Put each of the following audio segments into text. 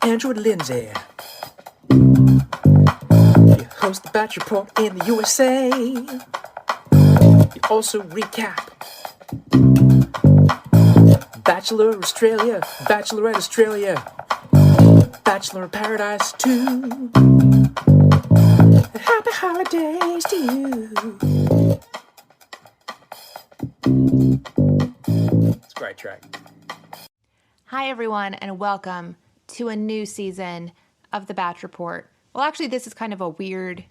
Andrew and Lindsey. You host the Batch Report in the USA. You also recap Bachelor Australia, Bachelorette Australia, Bachelor in Paradise 2. Happy holidays to you. It's a great track. Hi, everyone, and welcome to a new season of the Batch Report. Well, actually, this is kind of a weird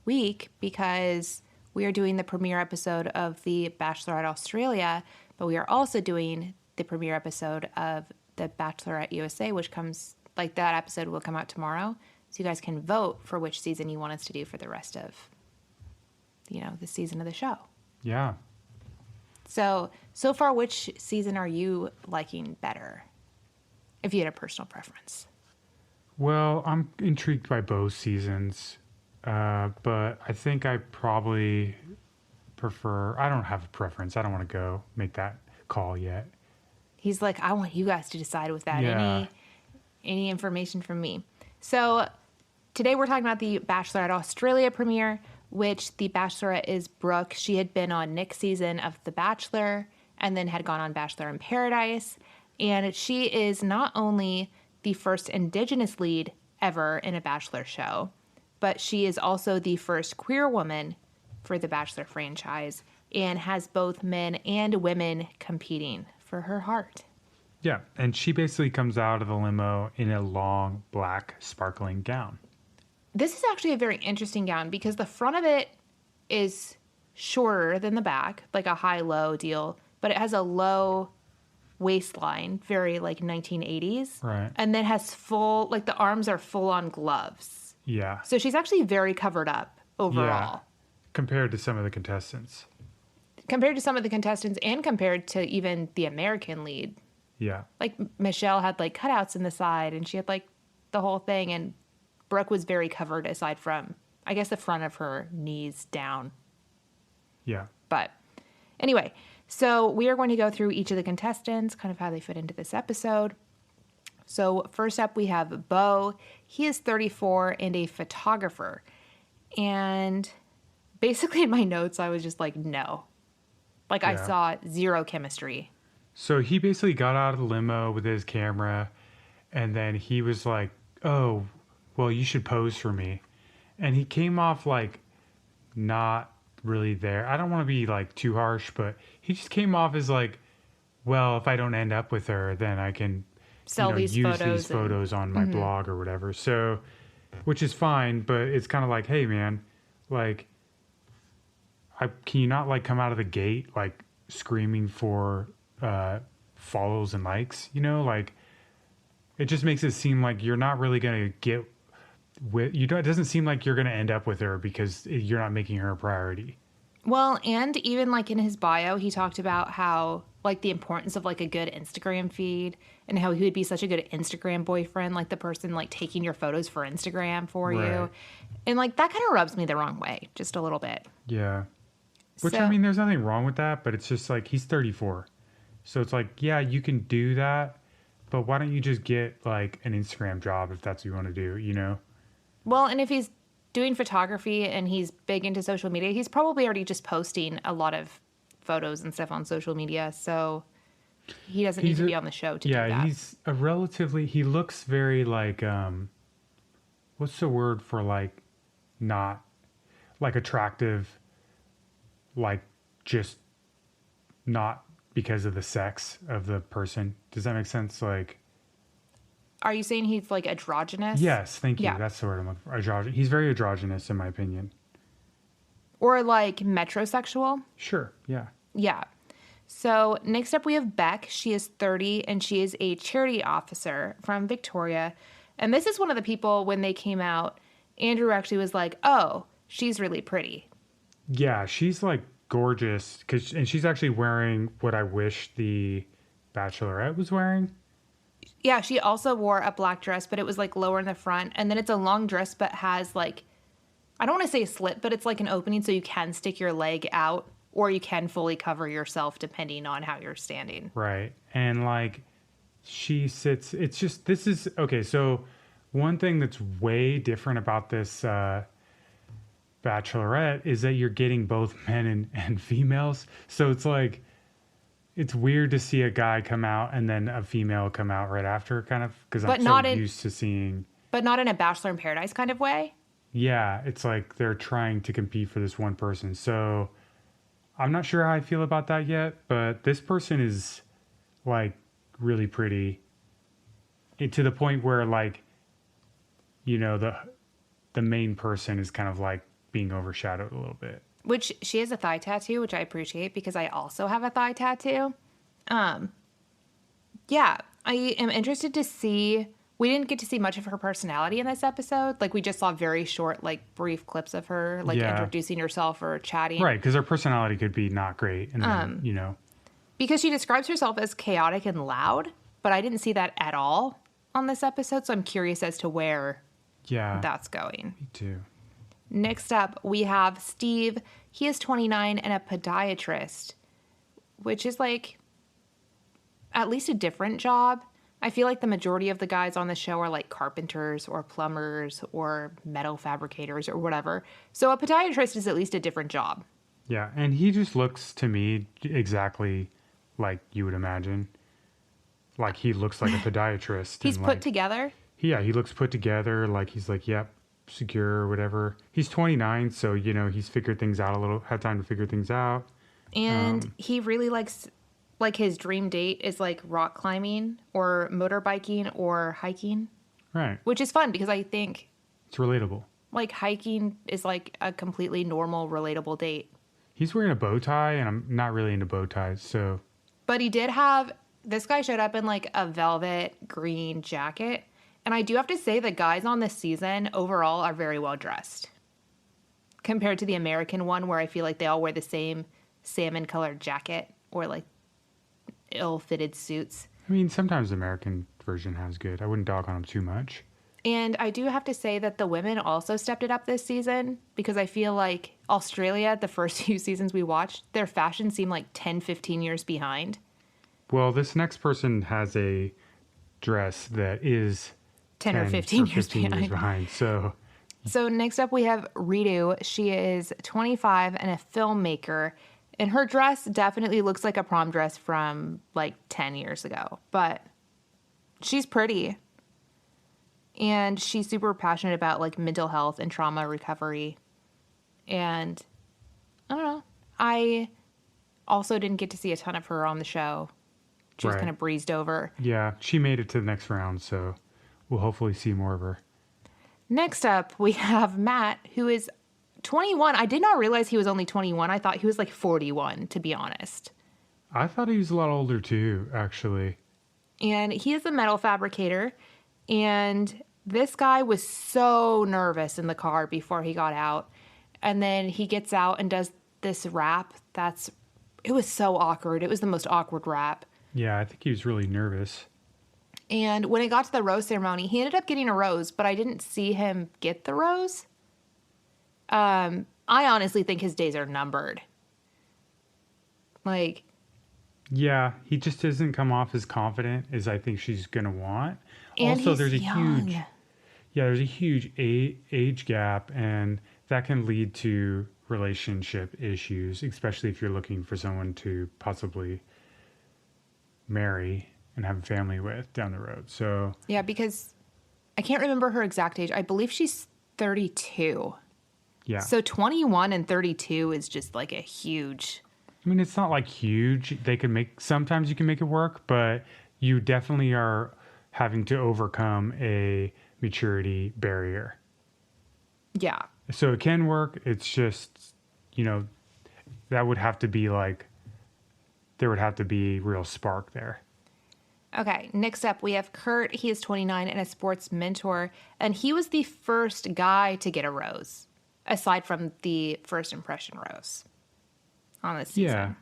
week because we are doing the premiere episode of the Bachelorette Australia, but we are also doing the premiere episode of the Bachelorette USA, which comes, like, that episode will come out tomorrow. So you guys can vote for which season you want us to do for the rest of, the season of the show. Yeah. So far, which season are you liking better? If you had a personal preference. Well, I'm intrigued by both seasons, but I think I probably prefer... I don't have a preference. I don't want to go make that call yet. He's like, I want you guys to decide without any information from me. So today we're talking about the Bachelorette Australia premiere, which the Bachelorette is Brooke. She had been on Nick's season of The Bachelor and then had gone on Bachelor in Paradise. And she is not only the first indigenous lead ever in a Bachelor show, but she is also the first queer woman for the Bachelor franchise and has both men and women competing for her heart. Yeah, and she basically comes out of the limo in a long, black, sparkling gown. This is actually a very interesting gown because the front of it is shorter than the back, like a high-low deal, but it has a low waistline, very like 1980s. Right. And then has full, like the arms are full on gloves. Yeah. So she's actually very covered up overall. Yeah. Compared to some of the contestants. Compared to some of the contestants and compared to even the American lead. Yeah. Like Michelle had like cutouts in the side and she had like the whole thing, and Brooke was very covered aside from, I guess, the front of her knees down. Yeah. But anyway, so we are going to go through each of the contestants, kind of how they fit into this episode. So first up, we have Beau. He is 34 and a photographer. And basically in my notes, I was just like, no. Like, I saw zero chemistry. So he basically got out of the limo with his camera, and then he was like, oh, well, you should pose for me. And he came off like not really there. I don't want to be like too harsh, but he just came off as like, well, if I don't end up with her, then I can use these photos on my blog or whatever. So, which is fine, but it's kind of like, hey man, like, can you not like come out of the gate like screaming for follows and likes? Like, it just makes it seem like you're not really gonna get with you. It doesn't seem like you're gonna end up with her because you're not making her a priority. Well, and even like in his bio, he talked about how like the importance of like a good Instagram feed and how he would be such a good Instagram boyfriend, like the person like taking your photos for Instagram for you. And like that kind of rubs me the wrong way, just a little bit. Yeah. Which, I mean, there's nothing wrong with that, but it's just like he's 34. So it's like, yeah, you can do that, but why don't you just get like an Instagram job if that's what you want to do, Well, and if he's doing photography and he's big into social media, he's probably already just posting a lot of photos and stuff on social media. So he doesn't need to be on the show to do that. Yeah, he's he looks very like, what's the word for like not like attractive, like just not because of the sex of the person. Does that make sense? Like, are you saying he's like androgynous? Yes, thank you. Yeah. That's the word I'm looking for. Androgynous. He's very androgynous in my opinion. Or like metrosexual? Sure, yeah. Yeah. So next up we have Beck. She is 30 and she is a charity officer from Victoria. And this is one of the people, when they came out, Andrew actually was like, oh, she's really pretty. Yeah, she's like gorgeous, and she's actually wearing what I wish the Bachelorette was wearing. Yeah, she also wore a black dress, but it was like lower in the front. And then it's a long dress, but has like, I don't want to say a slit, but it's like an opening so you can stick your leg out or you can fully cover yourself depending on how you're standing. Right. And like she sits, it's just, this is, okay, so one thing that's way different about this Bachelorette is that you're getting both men and females. So it's like, it's weird to see a guy come out and then a female come out right after, kind of, because I'm so used to seeing. But not in a Bachelor in Paradise kind of way? Yeah, it's like they're trying to compete for this one person. So I'm not sure how I feel about that yet, but this person is like really pretty. To the point where like, you know, the main person is kind of like being overshadowed a little bit. Which she has a thigh tattoo, which I appreciate because I also have a thigh tattoo. Yeah, I am interested to see. We didn't get to see much of her personality in this episode. Like we just saw very short, like brief clips of her, like introducing herself or chatting. Right, because her personality could be not great, and then, you know, because she describes herself as chaotic and loud, but I didn't see that at all on this episode. So I'm curious as to where that's going. Me too. Next up, we have Steve. He is 29 and a podiatrist, which is like at least a different job. I feel like the majority of the guys on the show are like carpenters or plumbers or metal fabricators or whatever. So a podiatrist is at least a different job. Yeah, and he just looks to me exactly like you would imagine. Like he looks like a podiatrist. He's and put like, together? Yeah, he looks put together. Like he's like, yep, secure or whatever. He's 29, so, you know, he's figured things out a little, had time to figure things out. And he really likes, like his dream date is like rock climbing or motorbiking or hiking. Right. Which is fun because I think it's relatable. Like hiking is like a completely normal, relatable date. He's wearing a bow tie, and I'm not really into bow ties, so. But he did have, this guy showed up in like a velvet green jacket. And I do have to say the guys on this season overall are very well dressed. Compared to the American one where I feel like they all wear the same salmon colored jacket or like ill-fitted suits. I mean, sometimes the American version has good. I wouldn't dog on them too much. And I do have to say that the women also stepped it up this season because I feel like Australia, the first few seasons we watched, their fashion seemed like 10, 15 years behind. Well, this next person has a dress that is 10 or 15 years behind. So next up we have Ritu. She is 25 and a filmmaker. And her dress definitely looks like a prom dress from like 10 years ago. But she's pretty. And she's super passionate about like mental health and trauma recovery. And I don't know. I also didn't get to see a ton of her on the show. She was kind of breezed over. Yeah, she made it to the next round, so we'll hopefully see more of her. Next up, we have Matt, who is 21. I did not realize he was only 21. I thought he was like 41, to be honest. I thought he was a lot older too, actually. And he is a metal fabricator. And this guy was so nervous in the car before he got out. And then he gets out and does this rap. It was so awkward. It was the most awkward rap. Yeah, I think he was really nervous. And when it got to the rose ceremony, he ended up getting a rose, but I didn't see him get the rose. I honestly think his days are numbered. Like, yeah, he just doesn't come off as confident as I think she's gonna want. And also, there's a huge age gap, and that can lead to relationship issues, especially if you're looking for someone to possibly marry and have a family with down the road. So yeah, because I can't remember her exact age. I believe she's 32. Yeah. So 21 and 32 is just like a huge. I mean, it's not like huge. Sometimes you can make it work, but you definitely are having to overcome a maturity barrier. Yeah. So it can work. It's just, that would have to be like, there would have to be real spark there. Okay, next up we have Kurt. He is 29 and a sports mentor, and he was the first guy to get a rose, aside from the first impression rose on this season. Yeah,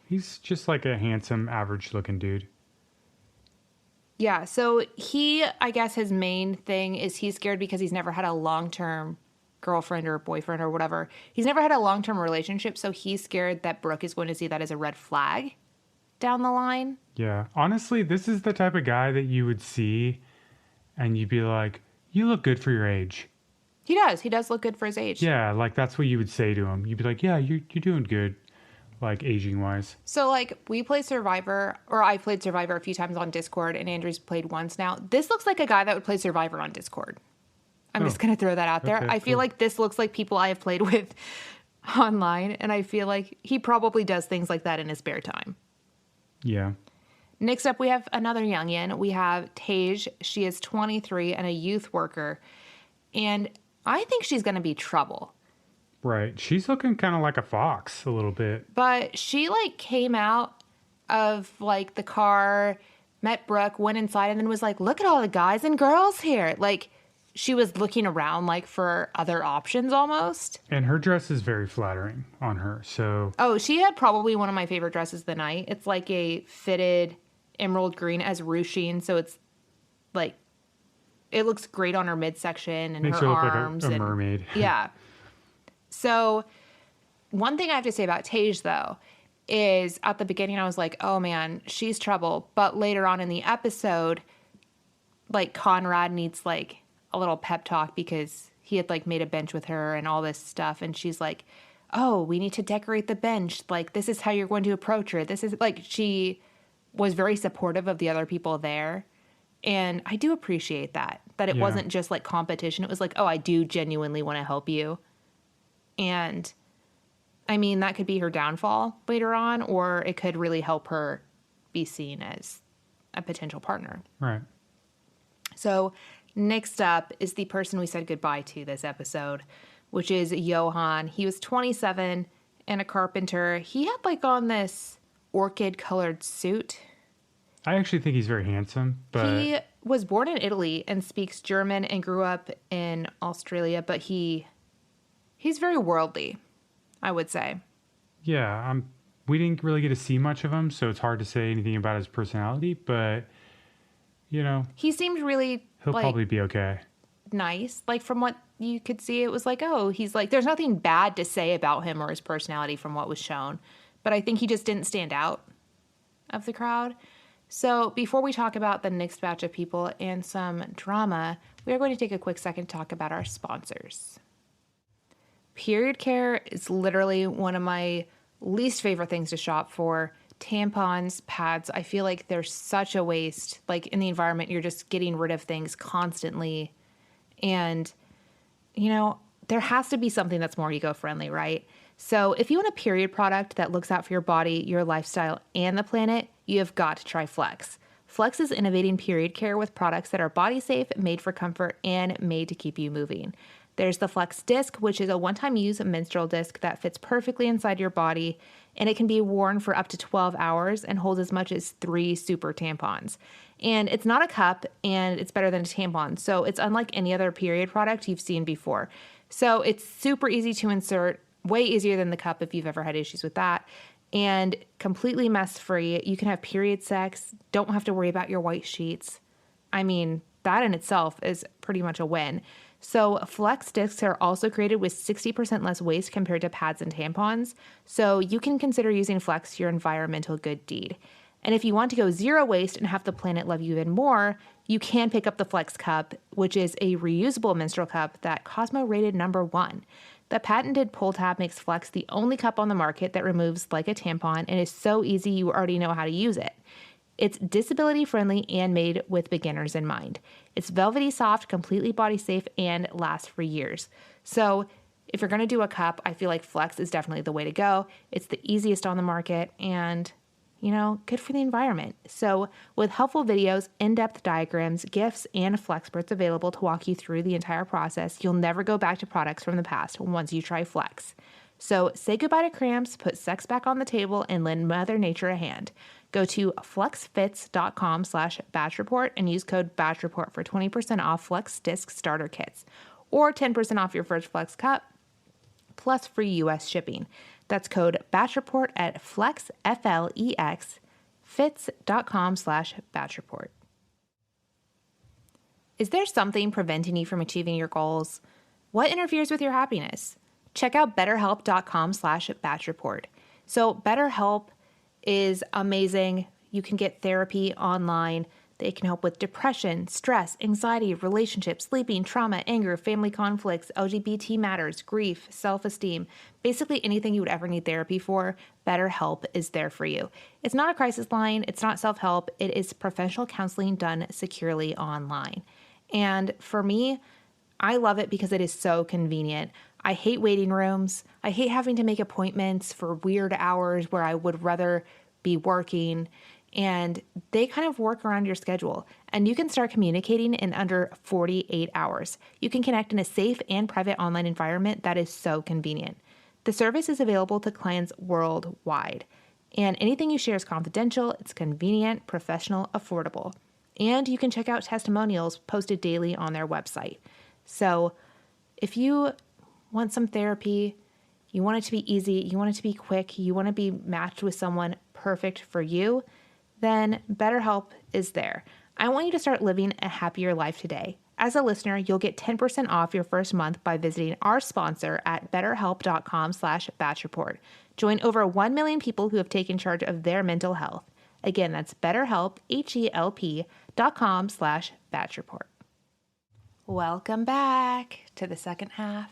he's just like a handsome, average-looking dude. Yeah, so I guess his main thing is he's scared because he's never had a long-term girlfriend or boyfriend or whatever. He's never had a long-term relationship, so he's scared that Brooke is going to see that as a red flag down the line. Yeah. Honestly, this is the type of guy that you would see and you'd be like, you look good for your age. He does. He does look good for his age. Yeah, like that's what you would say to him. You'd be like, yeah, you're doing good, like aging wise. So, like, we play Survivor, or I played Survivor a few times on Discord, and Andrew's played once now. This looks like a guy that would play Survivor on Discord. I'm just going to throw that out there. Okay, I feel cool. like this looks like people I have played with online, and I feel like he probably does things like that in his spare time. Yeah. Next up, we have another youngin. We have Tage. She is 23 and a youth worker, and I think she's going to be trouble. Right. She's looking kind of like a fox a little bit. But she, like, came out of, like, the car, met Brooke, went inside, and then was like, look at all the guys and girls here. Like, she was looking around, like, for other options almost. And her dress is very flattering on her. So, Oh, she had probably one of my favorite dresses of the night. It's like a fitted emerald green as ruching, so it's, like, it looks great on her midsection and makes her her look arms. like a mermaid. Yeah. So, one thing I have to say about Tage, though, is at the beginning I was like, oh man, she's trouble. But later on in the episode, like, Conrad needs, like, a little pep talk because he had, like, made a bench with her and all this stuff. And she's like, oh, we need to decorate the bench. Like, this is how you're going to approach her. This is, like, she was very supportive of the other people there. And I do appreciate that it Yeah. wasn't just, like, competition. It was like, oh, I do genuinely want to help you. And, I mean, that could be her downfall later on, or it could really help her be seen as a potential partner. Right. So, next up is the person we said goodbye to this episode, which is Johan. He was 27 and a carpenter. He had, like, on this orchid-colored suit. I actually think he's very handsome, but He was born in Italy and speaks German and grew up in Australia, but he's very worldly, I would say. yeah, we didn't really get to see much of him, so it's hard to say anything about his personality, but you know, He seemed really, he'll like, probably be okay. nice. Like, from what you could see, it was like, oh, he's like, there's nothing bad to say about him or his personality from what was shown. But I think he just didn't stand out of the crowd. So before we talk about the next batch of people and some drama, we are going to take a quick second to talk about our sponsors. Period care is literally one of my least favorite things to shop for. Tampons, pads, I feel like they're such a waste. Like, in the environment, you're just getting rid of things constantly. And, you know, there has to be something that's more eco-friendly, right? So if you want a period product that looks out for your body, your lifestyle, and the planet, you have got to try Flex. Flex is innovating period care with products that are body safe, made for comfort, and made to keep you moving. There's the Flex Disc, which is a one-time use menstrual disc that fits perfectly inside your body, and it can be worn for up to 12 hours and holds as much as 3 super tampons. And it's not a cup, and it's better than a tampon, so it's unlike any other period product you've seen before. So it's super easy to insert, way easier than the cup if you've ever had issues with that, and completely mess-free. You can have period sex, don't have to worry about your white sheets. I mean, that in itself is pretty much a win. So Flex discs are also created with 60% less waste compared to pads and tampons. So you can consider using Flex your environmental good deed. And if you want to go zero waste and have the planet love you even more, you can pick up the Flex Cup, which is a reusable menstrual cup that Cosmo rated #1. The patented pull tab makes Flex the only cup on the market that removes like a tampon and is so easy you already know how to use it. It's disability friendly and made with beginners in mind. It's velvety soft, completely body safe, and lasts for years. So if you're going to do a cup, I feel like Flex is definitely the way to go. It's the easiest on the market and, you know, good for the environment. So with helpful videos, in-depth diagrams, GIFs, and Flexperts available to walk you through the entire process, you'll never go back to products from the past once you try Flex. So say goodbye to cramps, put sex back on the table, and lend Mother Nature a hand. Go to flexfits.com/batchreport and use code batchreport for 20% off Flex Disc starter kits or 10% off your first Flex cup plus free U.S. shipping. That's code batchreport at fits.com/batchreport. Is there something preventing you from achieving your goals? What interferes with your happiness? Check out betterhelp.com/batchreport. So BetterHelp is amazing. You can get therapy online. They can help with depression, stress, anxiety, relationships, sleeping, trauma, anger, family conflicts, LGBT matters, grief, self-esteem. Basically anything you would ever need therapy for, BetterHelp is there for you. It's not a crisis line. It's not self-help. It is professional counseling done securely online. And for me, I love it because it is so convenient. I hate waiting rooms. I hate having to make appointments for weird hours where I would rather be working. And they kind of work around your schedule. And you can start communicating in under 48 hours. You can connect in a safe and private online environment that is so convenient. The service is available to clients worldwide. And anything you share is confidential, it's convenient, professional, affordable. And you can check out testimonials posted daily on their website. So if you want some therapy, you want it to be easy, you want it to be quick, you want to be matched with someone perfect for you, then BetterHelp is there. I want you to start living a happier life today. As a listener, you'll get 10% off your first month by visiting our sponsor at betterhelp.com/batchreport. Join over 1 million people who have taken charge of their mental health. Again, that's BetterHelp, HELP.com/batchreport. Welcome back to the second half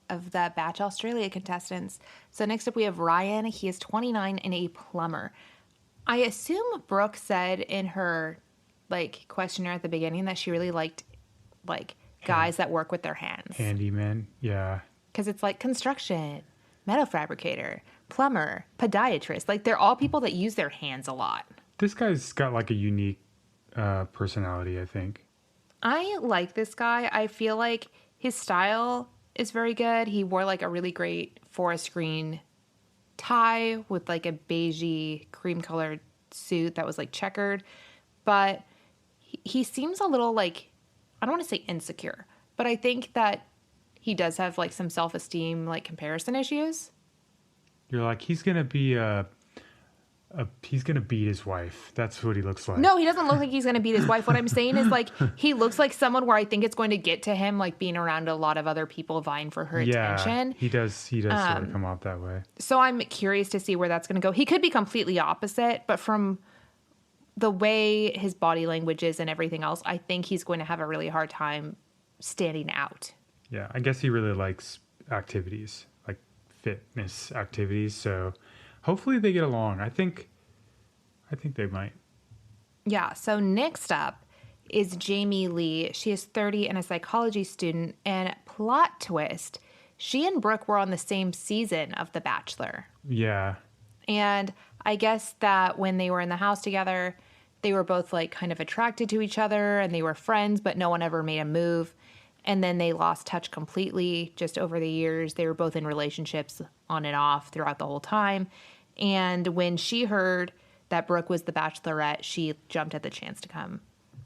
of the Batch Australia contestants. So next up we have Ryan. He is 29 and a plumber. I assume Brooke said in her questionnaire at the beginning that she really liked guys that work with their hands. Handyman, yeah. Because it's like construction, metal fabricator, plumber, podiatrist. Like they're all people that use their hands a lot. This guy's got like a unique personality, I think. I like this guy. I feel like his style is very good. He wore like a really great forest green tie with like a beigey cream colored suit that was like checkered. But he seems a little like, I don't want to say insecure, but I think that he does have like some self-esteem, like comparison issues. You're like, he's going to be he's going to beat his wife. That's what he looks like. No, he doesn't look like he's going to beat his wife. What I'm saying is like, he looks like someone where I think it's going to get to him, like being around a lot of other people vying for her attention. He does sort of come off that way. So I'm curious to see where that's going to go. He could be completely opposite, but from the way his body language is and everything else, I think he's going to have a really hard time standing out. Yeah, I guess he really likes activities, like fitness activities. So hopefully they get along. I think they might. Yeah. So next up is Jamie Lee. She is 30 and a psychology student. And plot twist, she and Brooke were on the same season of The Bachelor. Yeah. And I guess that when they were in the house together, they were both like kind of attracted to each other and they were friends, but no one ever made a move. And then they lost touch completely just over the years. They were both in relationships on and off throughout the whole time. And when she heard that Brooke was the Bachelorette, she jumped at the chance to come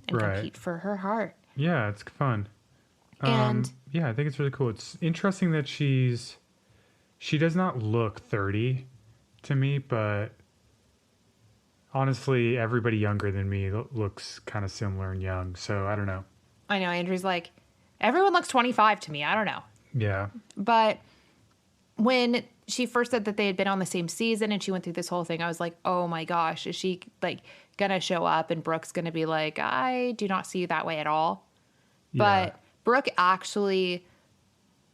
and compete for her heart. Yeah, it's fun. And yeah, I think it's really cool. It's interesting that she does not look 30 to me, but honestly, everybody younger than me looks kind of similar and young. So I don't know. I know, Andrew's like, everyone looks 25 to me. I don't know. Yeah. But when she first said that they had been on the same season and she went through this whole thing, I was like, oh my gosh, is she like gonna show up and Brooke's gonna be like, I do not see you that way at all. Yeah. But Brooke actually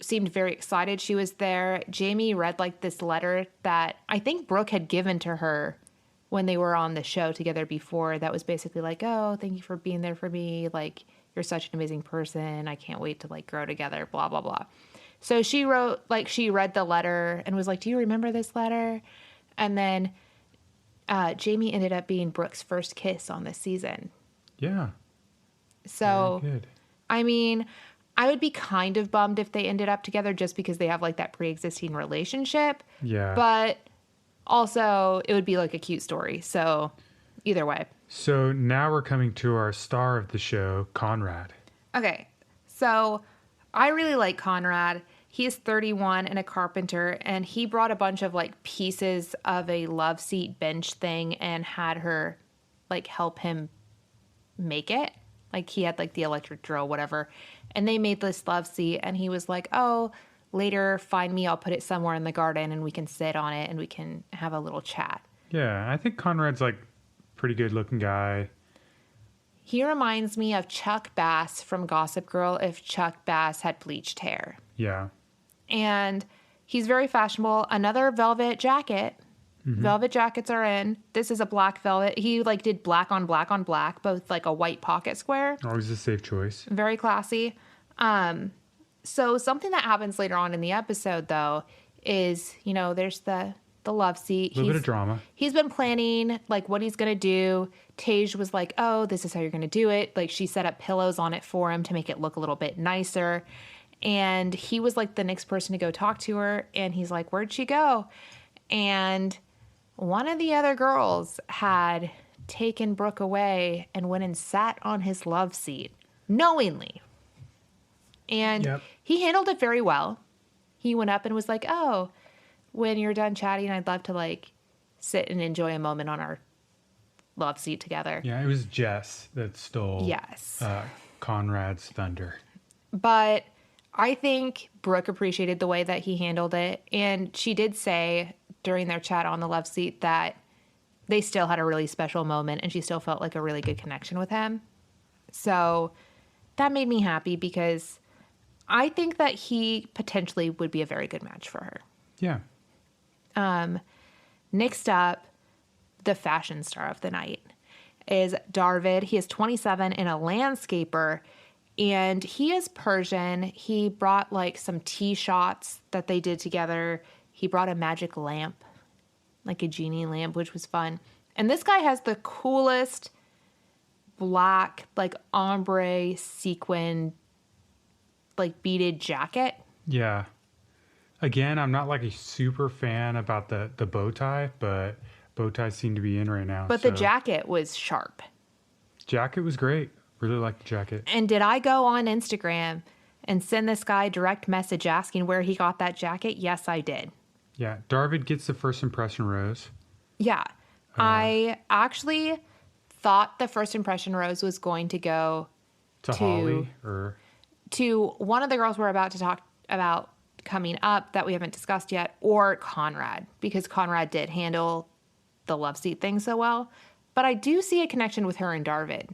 seemed very excited she was there. Jamie read like this letter that I think Brooke had given to her when they were on the show together before, that was basically like, oh, thank you for being there for me. Like, you're such an amazing person. I can't wait to like grow together, blah, blah, blah. So she wrote, like, she read the letter and was like, do you remember this letter? And then Jamie ended up being Brooke's first kiss on this season. Yeah. So, very good. I mean, I would be kind of bummed if they ended up together just because they have like that pre-existing relationship. Yeah. But also it would be like a cute story. So either way. So now we're coming to our star of the show, Conrad. Okay. So I really like Conrad. He is 31 and a carpenter, and he brought a bunch of like pieces of a love seat bench thing and had her like help him make it, Like he had like the electric drill, whatever. And they made this love seat and he was like, oh, later find me, I'll put it somewhere in the garden and we can sit on it and we can have a little chat. Yeah, I think Conrad's like pretty good looking guy. He reminds me of Chuck Bass from Gossip Girl if Chuck Bass had bleached hair. Yeah. And he's very fashionable. Another velvet jacket. Velvet jackets are in. This is a black velvet. He like did black on black on black, both like a white pocket square. Always a safe choice. Very classy. So something that happens later on in the episode though is, you know, there's the love seat. A little bit of drama. He's been planning like what he's going to do. Tage was like, oh, this is how you're going to do it. Like she set up pillows on it for him to make it look a little bit nicer. And he was like the next person to go talk to her. And he's like, where'd she go? And one of the other girls had taken Brooke away and went and sat on his love seat knowingly. And he handled it very well. He went up and was like, oh, when you're done chatting, I'd love to like sit and enjoy a moment on our love seat together. Yeah, it was Jess that stole Conrad's thunder. But I think Brooke appreciated the way that he handled it. And she did say during their chat on the love seat that they still had a really special moment and she still felt like a really good connection with him. So that made me happy because I think that he potentially would be a very good match for her. Yeah. Next up, the fashion star of the night is Darvid. He is 27 and a landscaper, and he is Persian. He brought like some tea shots that they did together. He brought a magic lamp, like a genie lamp, which was fun. And this guy has the coolest black, like ombre sequin, like beaded jacket. Yeah. Again, I'm not like a super fan about the bow tie, but bow ties seem to be in right now. But the jacket was sharp. Jacket was great. Really liked the jacket. And did I go on Instagram and send this guy a direct message asking where he got that jacket? Yes, I did. Yeah. Darvid gets the first impression rose. Yeah. I actually thought the first impression rose was going to go to Holly or to one of the girls we're about to talk about coming up that we haven't discussed yet, or Conrad, because Conrad did handle the love seat thing so well. But I do see a connection with her and Darvid.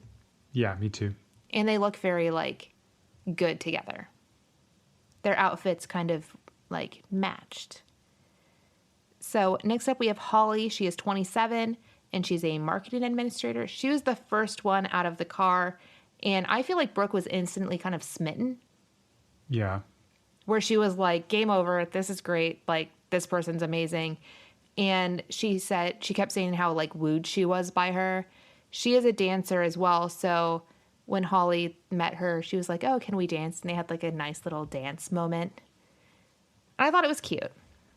Yeah, me too. And they look very like good together. Their outfits kind of like matched. So next up we have Holly. She is 27 and she's a marketing administrator. She was the first one out of the car. And I feel like Brooke was instantly kind of smitten. Yeah. Where she was like, game over. This is great. Like, this person's amazing. And she kept saying how like wooed she was by her. She is a dancer as well. So when Holly met her, she was like, oh, can we dance? And they had like a nice little dance moment. I thought it was cute.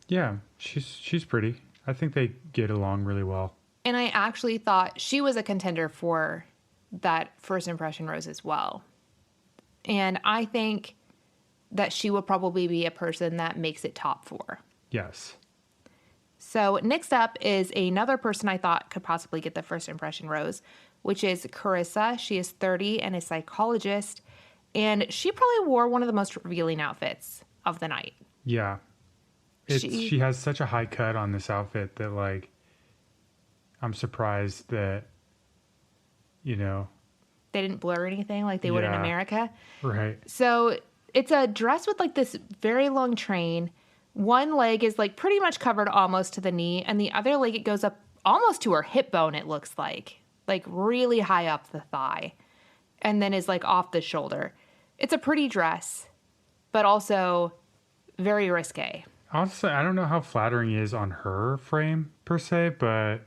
Yeah, she's pretty. I think they get along really well. And I actually thought she was a contender for that first impression rose as well. And I think that she will probably be a person that makes it top 4. Yes. So next up is another person I thought could possibly get the first impression rose, which is Carissa. She is 30 and a psychologist. And she probably wore one of the most revealing outfits of the night. Yeah. She has such a high cut on this outfit that, like, I'm surprised that, you know. They didn't blur anything like they would in America. Right. So it's a dress with, like, this very long train. One leg is, like, pretty much covered almost to the knee. And the other leg, it goes up almost to her hip bone, it looks like. Like, really high up the thigh. And then is, like, off the shoulder. It's a pretty dress, but also very risque. Honestly, I don't know how flattering it is on her frame per se, but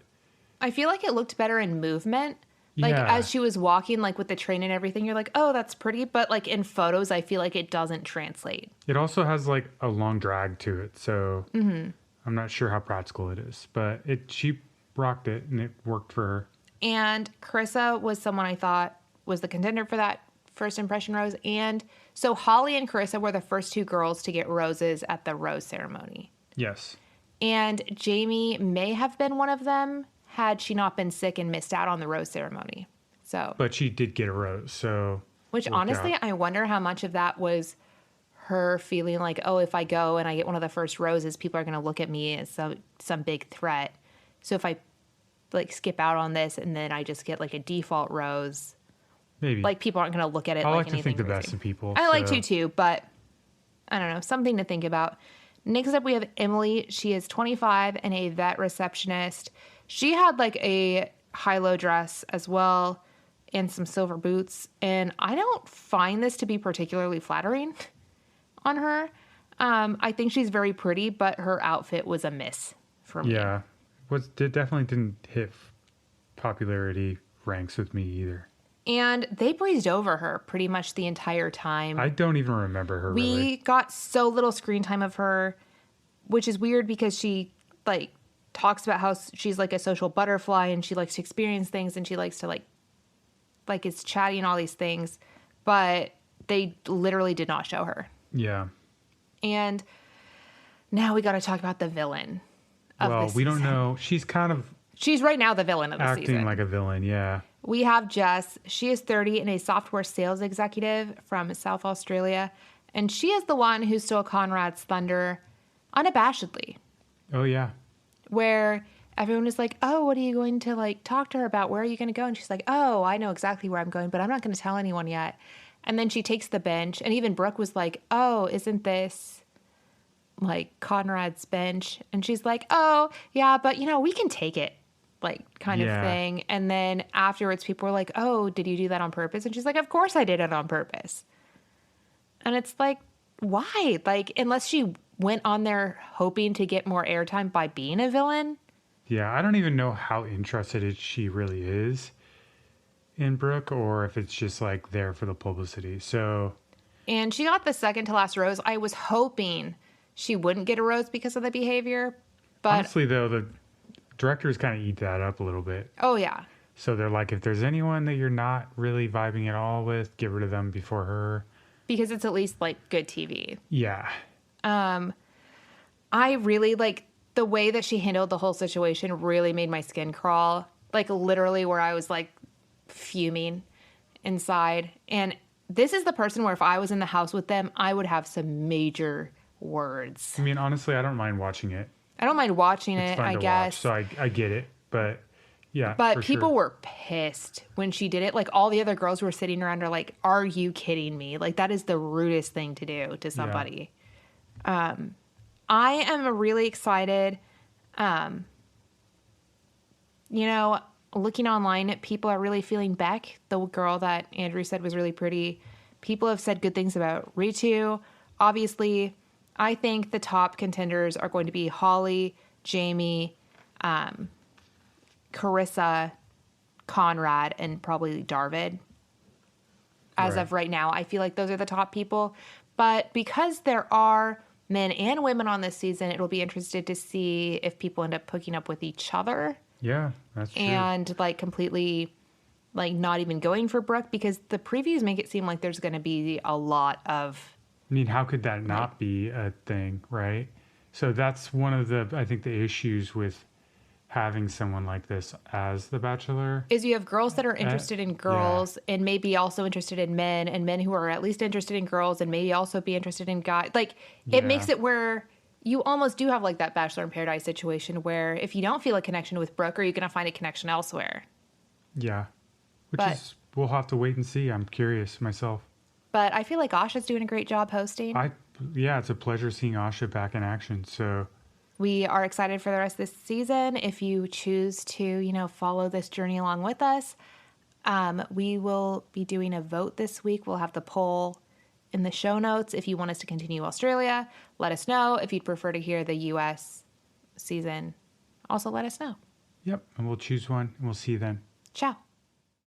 I feel like it looked better in movement. Like as she was walking, like with the train and everything, you're like, oh, that's pretty. But like in photos, I feel like it doesn't translate. It also has like a long drag to it. So I'm not sure how practical it is, but she rocked it and it worked for her. And Carissa was someone I thought was the contender for that first impression rose. And so Holly and Carissa were the first 2 girls to get roses at the rose ceremony. Yes. And Jamie may have been one of them had she not been sick and missed out on the rose ceremony. So, But she did get a rose, so. which worked honestly, out. I wonder how much of that was her feeling like, oh, if I go and I get one of the first roses, people are going to look at me as some big threat. So if I like skip out on this and then I just get like a default rose, Maybe. like people aren't going to look at it I like like to anything think the crazy. best of people. I like so- to too, but I don't know, something to think about. Next up, we have Emily. She is 25 and a vet receptionist. She had like a high-low dress as well and some silver boots. And I don't find this to be particularly flattering on her. I think she's very pretty, but her outfit was a miss for me. Yeah. Definitely didn't hit popularity ranks with me either. And they breezed over her pretty much the entire time. I don't even remember her We really. got so little screen time of her, which is weird because she like talks about how she's like a social butterfly and she likes to experience things and she likes to like is chatty and all these things, but they literally did not show her. Yeah. And now we got to talk about the villain of Well, this we don't season. know. She's kind of She's right now the villain of the acting season. like a villain, yeah. We have Jess. She is 30 and a software sales executive from South Australia. And she is the one who stole Conrad's thunder unabashedly, Oh, yeah. where everyone is like, oh, what are you going to like talk to her about? Where are you going to go? And she's like, oh, I know exactly where I'm going, but I'm not going to tell anyone yet. And then she takes the bench. And even Brooke was like, oh, isn't this like Conrad's bench? And she's like, oh, yeah, but you know, we can take it. Like kind Yeah. of thing. And then afterwards people were like, oh, did you do that on purpose? And she's like, of course I did it on purpose. And it's like, why? Like, unless she went on there hoping to get more airtime by being a villain. Yeah, I don't even know how interested she really is in Brooke or if it's just like there for the publicity. So, And she got the second to last rose. I was hoping she wouldn't get a rose because of the behavior. But honestly, though, the directors kind of eat that up a little bit. oh yeah. So they're like, if there's anyone that you're not really vibing at all with, get rid of them before her. Because it's at least like good TV. Yeah. I really like the way that she handled the whole situation really made my skin crawl. Like literally where I was like fuming inside. And this is the person where if I was in the house with them, I would have some major words. I mean, honestly, I don't mind watching it. I don't mind watching It's it, fun I to guess. watch, so I get it. But yeah, But for people sure. were pissed when she did it. Like all the other girls who were sitting around are like, are you kidding me? Like that is the rudest thing to do to somebody. I am really excited. You know, looking online, people are really feeling Beck, the girl that Andrew said was really pretty. People have said good things about Ritu. Obviously, I think the top contenders are going to be Holly, Jamie, Carissa, Conrad, and probably Darvid. As Right. of right now, I feel like those are the top people. But because there are men and women on this season, it'll be interested to see if people end up hooking up with each other Yeah, that's true. and like completely like not even going for Brooke, because the previews make it seem like there's going to be a lot of I mean, how could that not be a thing, right? So that's one of the, I think, the issues with having someone like this as the Bachelor. is you have girls that are interested in yeah. girls and maybe also interested in men, and men who are at least interested in girls and maybe also be interested in guys. Like it Yeah. makes it where you almost do have like that Bachelor in Paradise situation where if you don't feel a connection with Brooke, are you going to find a connection elsewhere? Yeah. Which But- is, we'll have to wait and see. I'm curious myself. But I feel like Asha's doing a great job hosting. Yeah, it's a pleasure seeing Asha back in action. So We are excited for the rest of this season. If you choose to, you know, follow this journey along with us, we will be doing a vote this week. We'll have the poll in the show notes. If you want us to continue Australia, let us know. If you'd prefer to hear the U.S. season, also let us know. yep, and we'll choose one and we'll see you then. Ciao.